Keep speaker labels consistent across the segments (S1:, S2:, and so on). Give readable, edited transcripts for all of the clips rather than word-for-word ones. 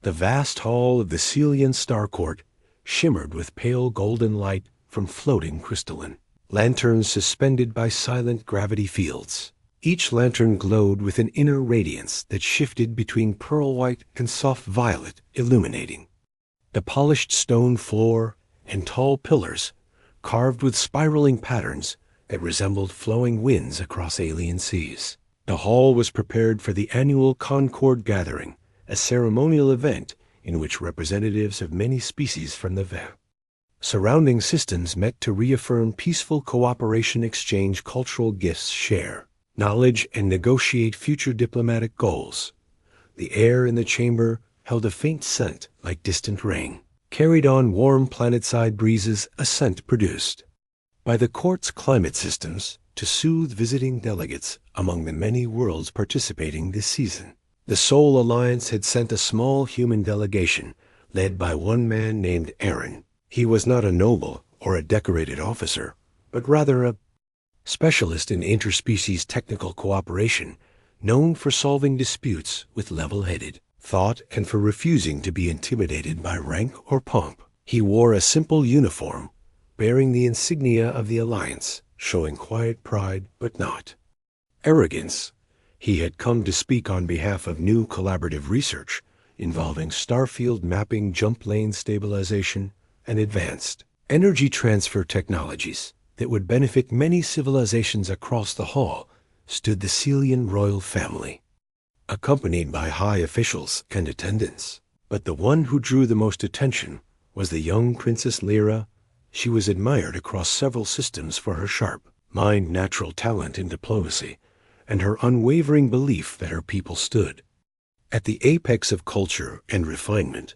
S1: The vast hall of the Celian Star Court shimmered with pale golden light from floating crystalline lanterns suspended by silent gravity fields. Each lantern glowed with an inner radiance that shifted between pearl white and soft violet, illuminating the polished stone floor and tall pillars carved with spiraling patterns that resembled flowing winds across alien seas. The hall was prepared for the annual Concord Gathering, a ceremonial event in which representatives of many species from the surrounding systems met to reaffirm peaceful cooperation, exchange cultural gifts, share knowledge, and negotiate future diplomatic goals. The air in the chamber held a faint scent like distant rain, carried on warm planet-side breezes, a scent produced by the court's climate systems to soothe visiting delegates among the many worlds participating this season. The Soul Alliance had sent a small human delegation led by one man named Aaron. He was not a noble or a decorated officer, but rather a specialist in interspecies technical cooperation, known for solving disputes with level-headed thought and for refusing to be intimidated by rank or pomp. He wore a simple uniform, bearing the insignia of the Alliance, showing quiet pride but not arrogance. He had come to speak on behalf of new collaborative research involving starfield mapping, jump lane stabilization, and advanced energy transfer technologies that would benefit many civilizations. Across the hall stood the Celian royal family, accompanied by high officials and attendants. But the one who drew the most attention was the young Princess Lyra. She was admired across several systems for her sharp mind, natural talent in diplomacy, and her unwavering belief that her people stood at the apex of culture and refinement.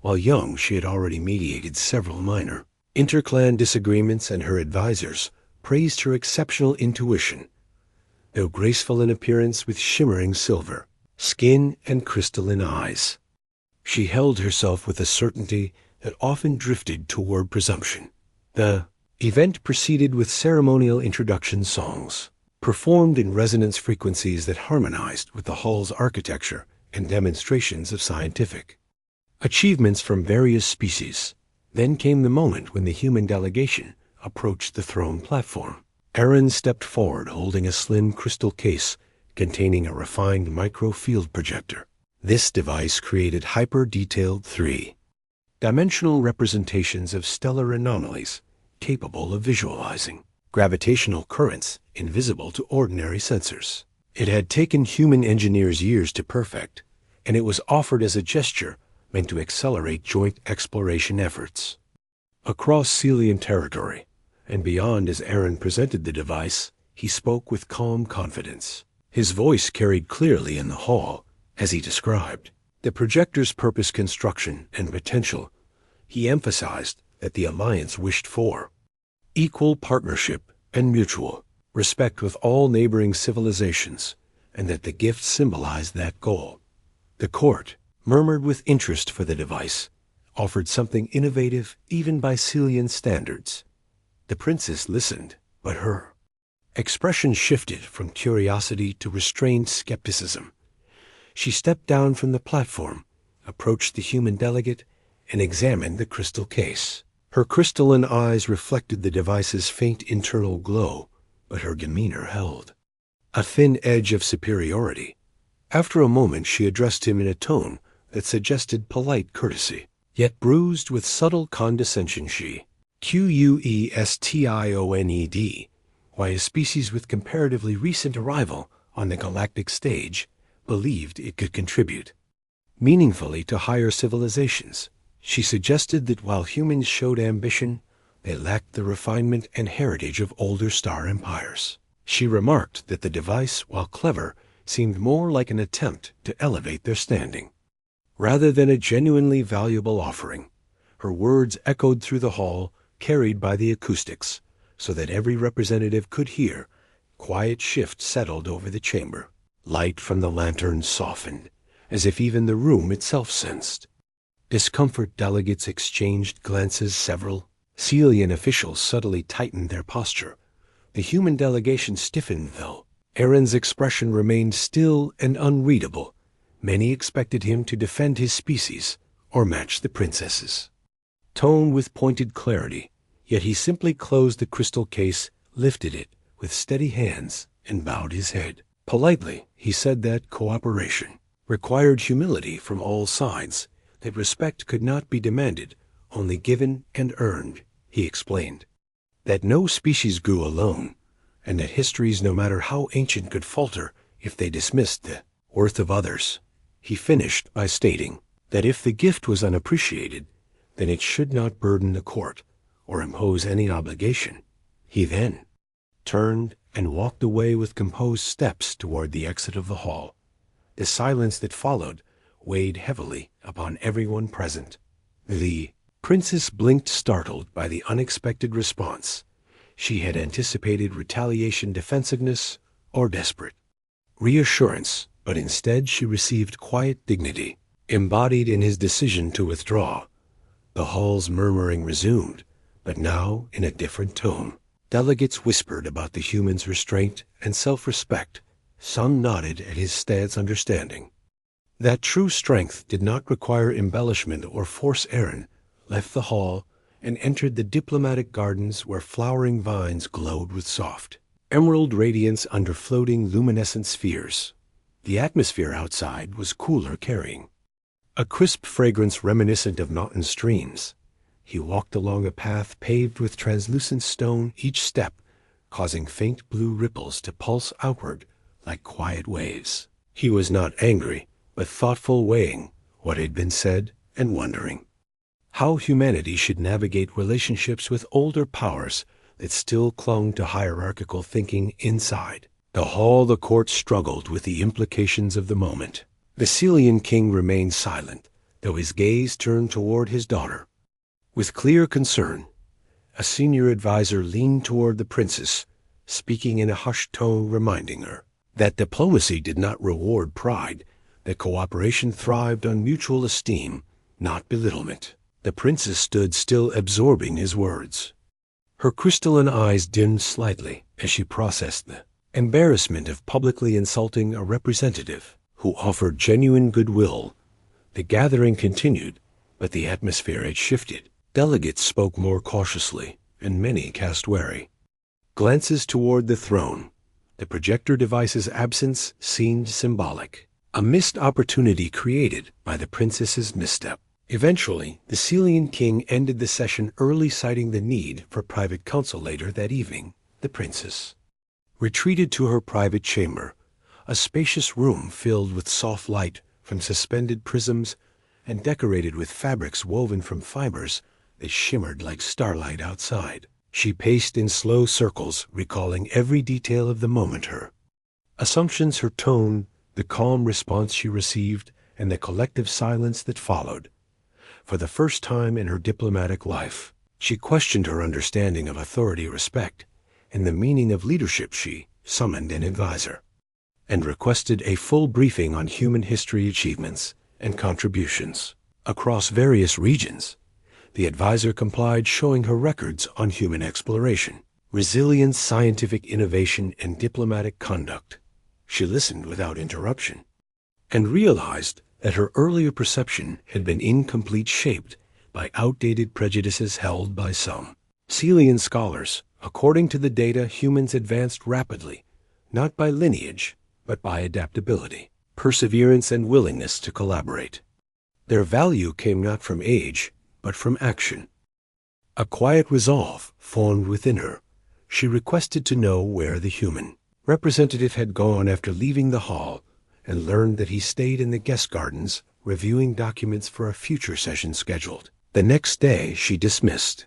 S1: While young, she had already mediated several minor interclan disagreements, and her advisors praised her exceptional intuition. Though graceful in appearance with shimmering silver skin and crystalline eyes, she held herself with a certainty that often drifted toward presumption. The event proceeded with ceremonial introduction songs, performed in resonance frequencies that harmonized with the hall's architecture, and demonstrations of scientific achievements from various species. Then came the moment when the human delegation approached the throne platform. Aaron stepped forward holding a slim crystal case containing a refined micro-field projector. This device created hyper-detailed three-dimensional representations of stellar anomalies capable of visualizing gravitational currents invisible to ordinary sensors. It had taken human engineers years to perfect, and it was offered as a gesture meant to accelerate joint exploration efforts across Celian territory and beyond. As Aaron presented the device, he spoke with calm confidence. His voice carried clearly in the hall as he described the projector's purpose, construction, and potential. He emphasized that the Alliance wished for equal partnership and mutual respect with all neighboring civilizations, and that the gift symbolized that goal. The court murmured with interest, for the device offered something innovative even by Celian standards. The princess listened, but her expression shifted from curiosity to restrained skepticism. She stepped down from the platform, approached the human delegate, and examined the crystal case. Her crystalline eyes reflected the device's faint internal glow, but her demeanor held a thin edge of superiority. After a moment, she addressed him in a tone that suggested polite courtesy, yet bruised with subtle condescension. She questioned why a species with comparatively recent arrival on the galactic stage believed it could contribute meaningfully to higher civilizations. She suggested that while humans showed ambition, they lacked the refinement and heritage of older star empires. She remarked that the device, while clever, seemed more like an attempt to elevate their standing rather than a genuinely valuable offering. Her words echoed through the hall, carried by the acoustics, so that every representative could hear. Quiet shift settled over the chamber. Light from the lanterns softened, as if even the room itself sensed discomfort. Delegates exchanged glances. Several Celian officials subtly tightened their posture. The human delegation stiffened, though Aaron's expression remained still and unreadable, Many expected him to defend his species or match the princess's tone with pointed clarity, yet he simply closed the crystal case, lifted it with steady hands, and bowed his head. Politely, he said that cooperation required humility from all sides, that respect could not be demanded, only given and earned. He explained that no species grew alone, and that histories, no matter how ancient, could falter if they dismissed the worth of others. He finished by stating that if the gift was unappreciated, then it should not burden the court or impose any obligation. He then turned and walked away with composed steps toward the exit of the hall. The silence that followed weighed heavily upon everyone present. The princess blinked, startled by the unexpected response. She had anticipated retaliation, defensiveness, or desperate reassurance, but instead she received quiet dignity, embodied in his decision to withdraw. The hall's murmuring resumed, but now in a different tone. Delegates whispered about the human's restraint and self-respect. Some nodded at his stance, understanding that true strength did not require embellishment or force. Aaron left the hall and entered the diplomatic gardens, where flowering vines glowed with soft emerald radiance under floating luminescent spheres. The atmosphere outside was cooler, carrying a crisp fragrance reminiscent of mountain streams. He walked along a path paved with translucent stone, each step causing faint blue ripples to pulse outward like quiet waves. He was not angry, but thoughtful, weighing what had been said and wondering how humanity should navigate relationships with older powers that still clung to hierarchical thinking. Inside the hall, the court struggled with the implications of the moment. The Celian king remained silent, though his gaze turned toward his daughter with clear concern. A senior advisor leaned toward the princess, speaking in a hushed tone, reminding her that diplomacy did not reward pride, that cooperation thrived on mutual esteem, not belittlement. The princess stood still, absorbing his words. Her crystalline eyes dimmed slightly as she processed the embarrassment of publicly insulting a representative who offered genuine goodwill. The gathering continued, but the atmosphere had shifted. Delegates spoke more cautiously, and many cast wary glances toward the throne. The projector device's absence seemed symbolic, a missed opportunity created by the princess's misstep. Eventually, the Celian king ended the session early, citing the need for private counsel. Later that evening, the princess retreated to her private chamber, a spacious room filled with soft light from suspended prisms and decorated with fabrics woven from fibers that shimmered like starlight outside. She paced in slow circles, recalling every detail of the moment, her assumptions, her tone, the calm response she received, and the collective silence that followed. For the first time in her diplomatic life, she questioned her understanding of authority, respect, and the meaning of leadership. She summoned an advisor and requested a full briefing on human history, achievements, and contributions across various regions. The advisor complied, showing her records on human exploration, resilience, scientific innovation, and diplomatic conduct. She listened without interruption and realized that her earlier perception had been incomplete, shaped by outdated prejudices held by some Celian scholars. According to the data, humans advanced rapidly, not by lineage, but by adaptability, perseverance, and willingness to collaborate. Their value came not from age, but from action. A quiet resolve formed within her. She requested to know where the human representative had gone after leaving the hall, and learned that he stayed in the guest gardens, reviewing documents for a future session scheduled. The next day she dismissed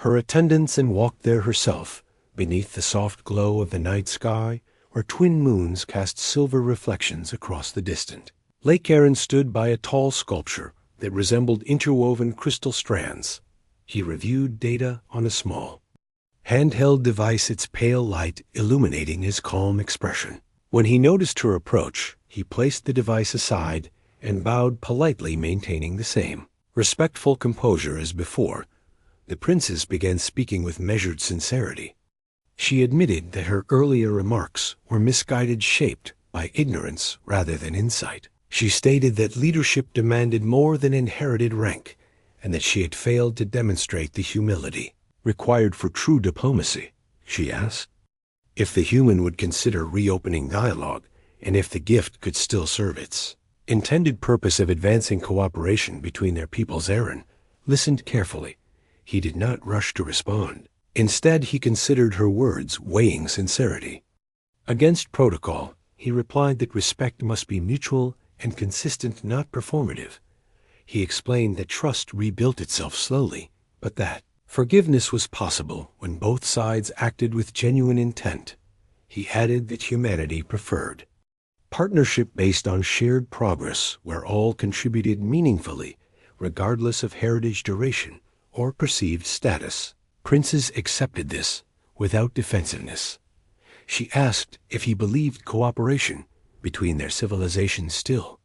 S1: her attendants and walked there herself, beneath the soft glow of the night sky, where twin moons cast silver reflections across the distant lake. Aaron stood by a tall sculpture that resembled interwoven crystal strands. He reviewed data on a small handheld device, its pale light illuminating his calm expression. When he noticed her approach, he placed the device aside and bowed politely, maintaining the same respectful composure as before. The princess began speaking with measured sincerity. She admitted that her earlier remarks were misguided, shaped by ignorance rather than insight. She stated that leadership demanded more than inherited rank, and that she had failed to demonstrate the humility required for true diplomacy. She asked if the human would consider reopening dialogue, and if the gift could still serve its intended purpose of advancing cooperation between their peoples. Aaron listened carefully. He did not rush to respond. Instead, he considered her words, weighing sincerity against protocol. He replied that respect must be mutual and consistent, not performative. He explained that trust rebuilt itself slowly, but that forgiveness was possible when both sides acted with genuine intent. He added that humanity preferred partnership based on shared progress, where all contributed meaningfully, regardless of heritage, duration, or perceived status. Princes accepted this without defensiveness. She asked if he believed cooperation between their civilizations still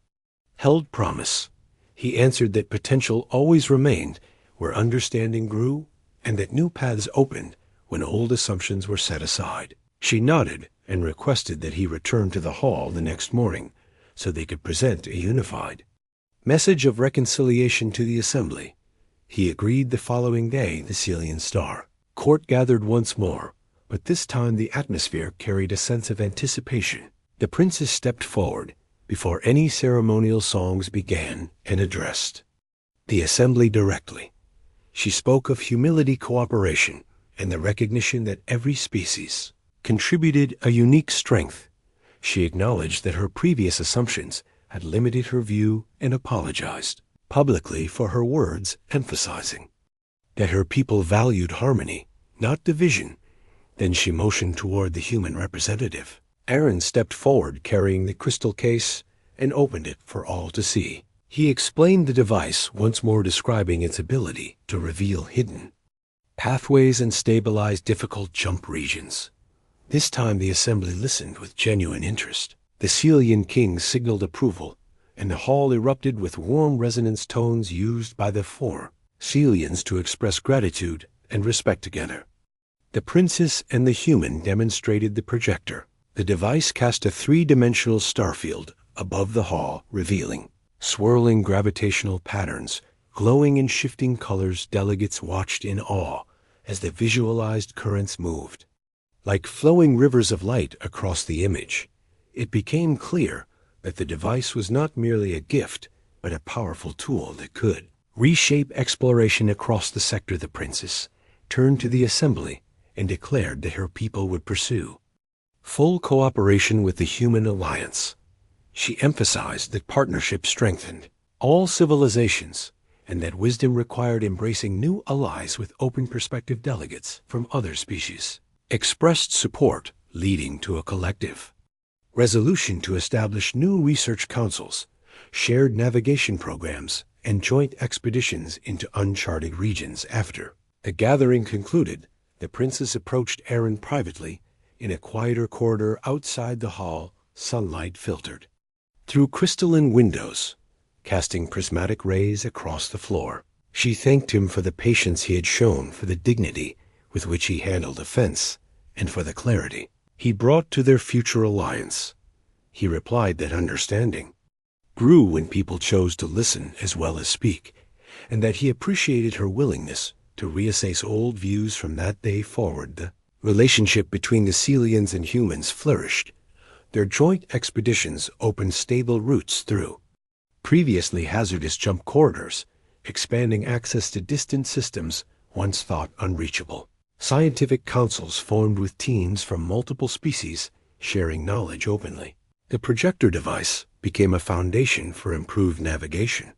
S1: held promise. He answered that potential always remained where understanding grew, and that new paths opened when old assumptions were set aside. She nodded and requested that he return to the hall the next morning so they could present a unified message of reconciliation to the assembly. He agreed. The following day, the Celian Star court gathered once more, but this time the atmosphere carried a sense of anticipation. The princess stepped forward before any ceremonial songs began and addressed the assembly directly. She spoke of humility, cooperation, and the recognition that every species contributed a unique strength. She acknowledged that her previous assumptions had limited her view and apologized publicly for her words, emphasizing that her people valued harmony, not division. Then she motioned toward the human representative. Aaron stepped forward carrying the crystal case and opened it for all to see. He explained the device, once more describing its ability to reveal hidden pathways and stabilize difficult jump regions. This time the assembly listened with genuine interest. The Celian king signaled approval, and the hall erupted with warm resonance tones used by the four Celians to express gratitude and respect together. The princess and the human demonstrated the projector. The device cast a three-dimensional starfield above the hall, revealing swirling gravitational patterns, glowing in shifting colors. Delegates watched in awe as the visualized currents moved like flowing rivers of light across the image. It became clear that the device was not merely a gift, but a powerful tool that could reshape exploration across the sector. The princess turned to the assembly and declared that her people would pursue full cooperation with the human alliance. She emphasized that partnership strengthened all civilizations, and that wisdom required embracing new allies with open perspective. Delegates from other species expressed support, leading to a collective resolution to establish new research councils, shared navigation programs, and joint expeditions into uncharted regions. After the gathering concluded, the princess approached Aaron privately in a quieter corridor outside the hall. Sunlight filtered through crystalline windows, casting prismatic rays across the floor. She thanked him for the patience he had shown, for the dignity with which he handled offense, and for the clarity he brought to their future alliance. He replied that understanding grew when people chose to listen as well as speak, and that he appreciated her willingness to reassess old views. From that day forward, the relationship between the Celians and humans flourished. Their joint expeditions opened stable routes through previously hazardous jump corridors, expanding access to distant systems once thought unreachable. Scientific councils formed with teams from multiple species, sharing knowledge openly. The projector device became a foundation for improved navigation,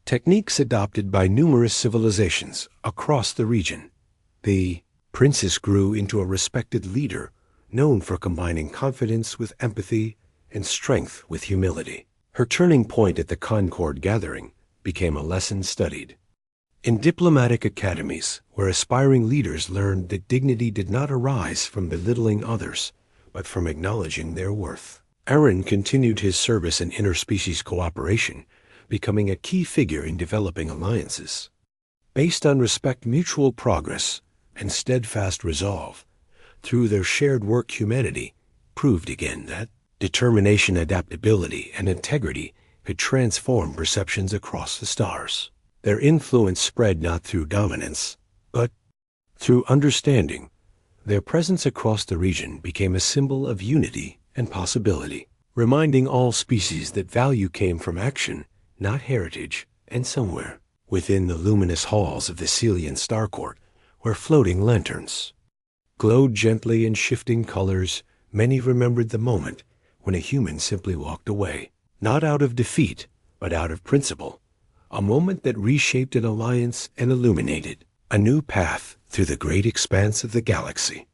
S1: techniques adopted by numerous civilizations across the region. The princess grew into a respected leader, known for combining confidence with empathy and strength with humility. Her turning point at the Concord gathering became a lesson studied in diplomatic academies, where aspiring leaders learned that dignity did not arise from belittling others, but from acknowledging their worth. Aaron continued his service in interspecies cooperation, becoming a key figure in developing alliances based on respect, mutual progress, and steadfast resolve. Through their shared work, humanity proved again that determination, adaptability, and integrity could transform perceptions across the stars. Their influence spread not through dominance, but through understanding. Their presence across the region became a symbol of unity and possibility, reminding all species that value came from action, not heritage. And somewhere within the luminous halls of the Celian Star Court were floating lanterns. Glowed gently in shifting colors, many remembered the moment when a human simply walked away, not out of defeat, but out of principle. A moment that reshaped an alliance and illuminated a new path through the great expanse of the galaxy.